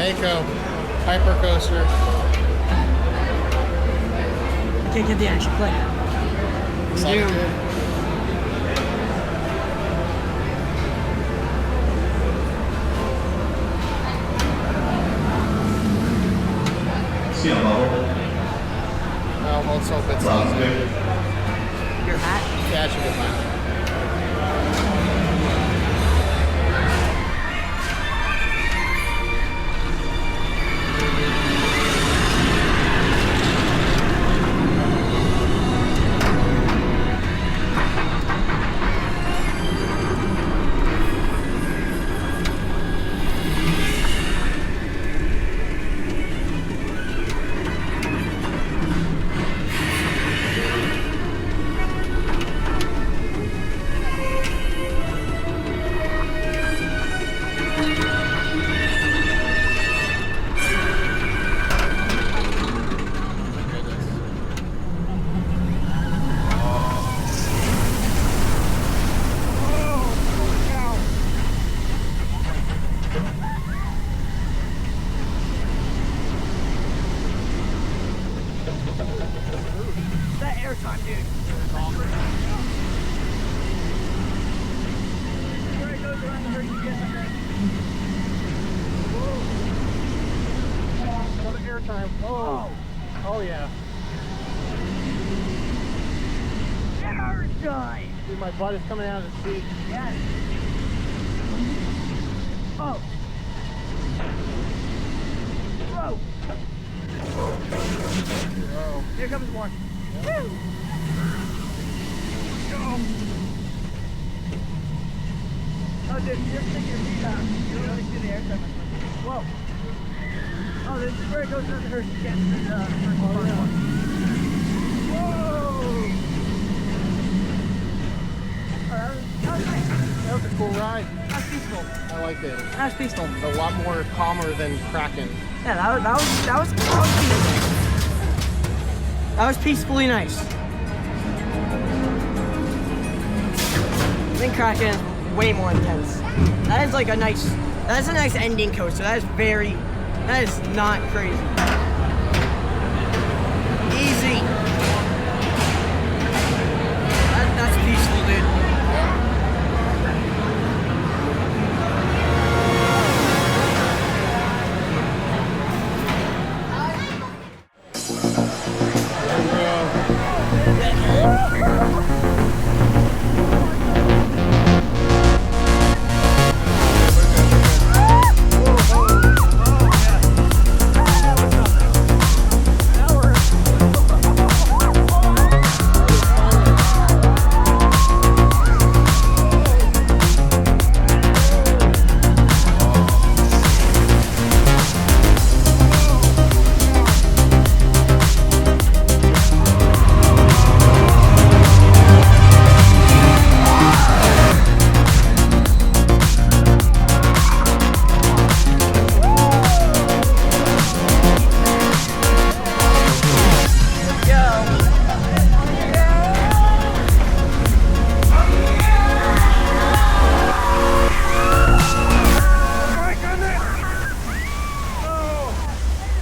Mako hypercoaster. Can't get the action play. Excited. SeaWorld Orlando. Well, let's hope it's easy. Your hat? Yeah, I should get mine. That airtime, dude. Where it goes around the herd, you get Another airtime. Oh. Oh yeah. Airtime! Dude, my butt is coming out of the seat. Yes. Oh. Whoa. Oh. Here comes more. Woo! Oh, dude, you're sticking your feet out. You don't really see the airtime. Whoa. Oh, this is where it goes around the herd. You can't see the first part. Whoa! Oh, that was nice. That was a cool ride. That's peaceful. I liked it. That's peaceful. A lot more calmer than Kraken. Yeah, that was peaceful. That was peacefully nice. I think Kraken is way more intense. That is like a nice, that's a nice ending coaster. That is not crazy. Easy. That's peaceful, dude.